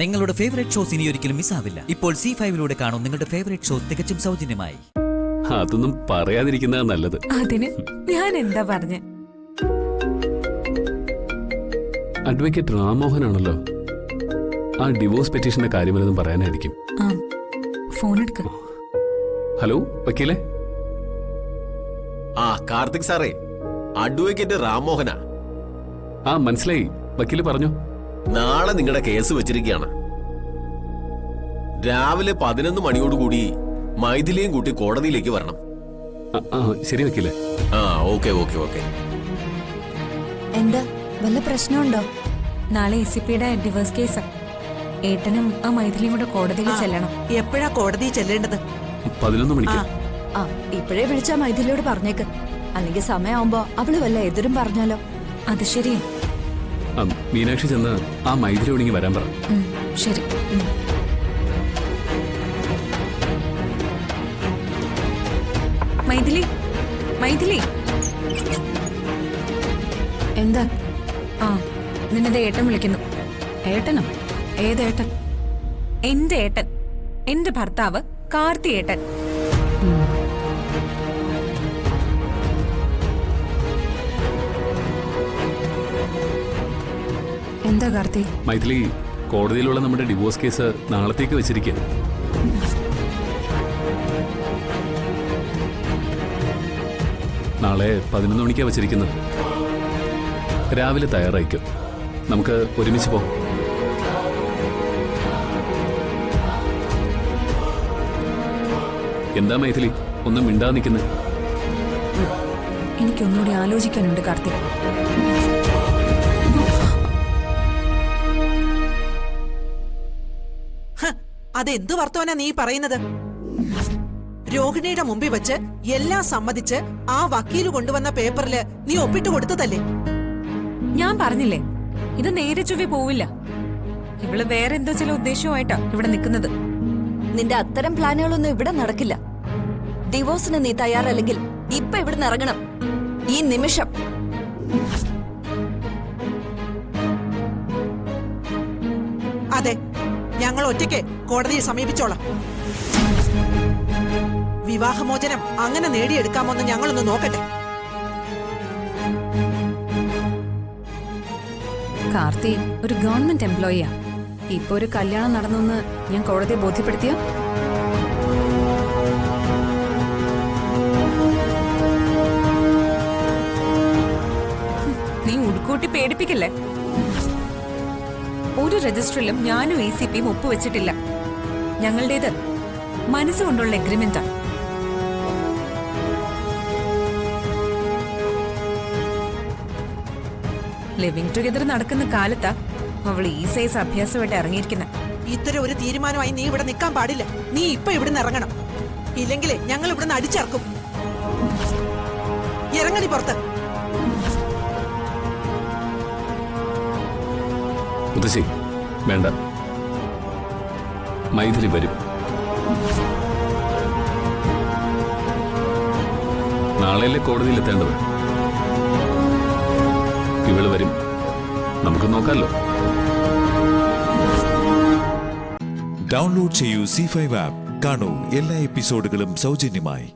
നിങ്ങളുടെ favourite shows ഇനി ഒരിക്കലും മിസ്സാവില്ല. ഇപ്പോൾ C5 കാണും നിങ്ങളുടെ ഫേവറേറ്റ് ഷോസ് തികച്ചും സൗജന്യമായി. അതൊന്നും പറയാതിരിക്കുന്നതാ നല്ലത്. അതിന് ഞാൻ എന്താ പറഞ്ഞ? അഡ്വക്കേറ്റ് രാമോഹൻ ആണല്ലോ. ആ ഡിവോഴ്സ് പെറ്റീഷന്റെ കാര്യമല്ലെന്നും പറയാനായിരിക്കും. ഫോൺ എടുക്ക. ഹലോ വക്കീലേ. കാർത്തിക് സാറേ, അഡ്വക്കേറ്റ് രാമോഹനാ. മനസ്സിലായി. വക്കീല് പറഞ്ഞു. നാളെ നിങ്ങളുടെ കേസ് വെച്ചിരിക്കുകയാണ്. രാവിലെ 11 മണിയോടുകൂടി മൈഥിലിയും കൂട്ടി കോടതിയിലേക്ക് വരണം. ശരി വക്കീലേ. Okay okay okay. എന്താ വല്ല പ്രശ്നമുണ്ടോ? നാളെ ECPയുടെ ഡിവോഴ്സ് കേസ്. ഏട്ടനും ആ മൈഥിലിയും കൂടെ കോടതിയിൽ ചെല്ലണം. എപ്പോഴാ കോടതിയിൽ ചെല്ലേണ്ടത്? 11 മണിക്ക്. ഇപ്പോഴേ വിളിച്ചാ മൈഥിലിയോട് പറഞ്ഞേക്ക്. അല്ലെങ്കിൽ സമയമാവുമ്പോ അവള് വല്ല എതിരും പറഞ്ഞാലോ? അത് ശരിയാ. മീനാക്ഷി ചെന്ന് ആ മൈഥിലിയോടെങ്കിൽ വരാൻ പറ. ശരി. മൈഥിലി, മൈഥിലി. എന്താ? നിന്നെ ഏട്ടൻ വിളിക്കുന്നു. ഏട്ടനോ? ഏതേട്ടൻ? എന്റെ ഏട്ടൻ, എന്റെ ഭർത്താവ് കാർത്തി ഏട്ടൻ. എന്താ കാർത്തി? മൈഥിലി, കോടതിയിലുള്ള നമ്മുടെ ഡിവോഴ്സ് കേസ് നാളത്തേക്ക് വെച്ചിരിക്കുക. നാളെ 11 മണിക്കാണ് വെച്ചിരിക്കുന്നത്. രാവിലെ തയ്യാറായിക്കും. നമുക്ക് ഒരുമിച്ച് പോകാം. എന്താ മൈഥിലി ഒന്നും മിണ്ടാ നിൽക്കുന്നത്? എനിക്കൊന്നുകൂടി ആലോചിക്കാനുണ്ട് കാർത്തി. അതെന്തു വർത്തമാനാ നീ പറയുന്നത്? രോഹിണിയുടെ മുമ്പിൽ വെച്ച് എല്ലാം സമ്മതിച്ച് ആ വക്കീല് കൊണ്ടുവന്ന പേപ്പറില് നീ ഒപ്പിട്ട് കൊടുത്തതല്ലേ? ഞാൻ പറഞ്ഞില്ലേ, ഇത് നേരെ ചൊവ്വേ പോവില്ല. ഇവള് വേറെ എന്തോ ചില ഉദ്ദേശവുമായിട്ടാ ഇവിടെ നിൽക്കുന്നത്. നിന്റെ അത്തരം പ്ലാനുകളൊന്നും ഇവിടെ നടക്കില്ല. ഡിവോഴ്സിന് നീ തയ്യാറല്ലെങ്കിൽ ഇപ്പൊ ഇവിടുന്ന് ഇറങ്ങണം, ഈ നിമിഷം. അതെ, ഞങ്ങൾ ഒറ്റയ്ക്ക് കോടതിയെ സമീപിച്ചോളാം. വിവാഹമോചനം അങ്ങനെ നേടിയെടുക്കാമോന്ന് ഞങ്ങളൊന്ന് നോക്കട്ടെ. കാർത്തി ഒരു ഗവൺമെന്റ് എംപ്ലോയിയാ. ഇപ്പൊ ഒരു കല്യാണം നടന്നെന്ന് ഞാൻ കോടതിയെ ബോധ്യപ്പെടുത്തിയ നീ ഉടുക്കൂട്ടി പേടിപ്പിക്കല്ലേ. ഒരു രജിസ്റ്ററിലും ഞാനും ECPയും ഒപ്പുവെച്ചിട്ടില്ല. ഞങ്ങളുടേത് മനസ്സുകൊണ്ടുള്ള എഗ്രിമെന്റാ. ലിവിംഗ് ടുഗദർ നടക്കുന്ന കാലത്താ അവൾ ഈ സൈസ് അഭ്യാസമായിട്ട് ഇറങ്ങിയിരിക്കുന്ന. ഇത്തരം ഒരു തീരുമാനമായി നീ ഇവിടെ നിൽക്കാൻ പാടില്ല. നീ ഇപ്പൊ ഇവിടുന്ന് ഇറങ്ങണം, ഇല്ലെങ്കിലേ ഞങ്ങൾ ഇവിടുന്ന് അടിച്ചിറക്കും. ഇറങ്ങടി പുറത്ത്. മുത്തശ്ശി വേണ്ട, മൈഥിലി വരും. നാളെയല്ലേ കോടതിയിൽ എത്തേണ്ടത്? ഇവള് വരും, നമുക്ക് നോക്കാമല്ലോ. ഡൗൺലോഡ് ചെയ്യൂ C5 ആപ്പ്. കാണൂ എല്ലാ എപ്പിസോഡുകളും സൗജന്യമായി.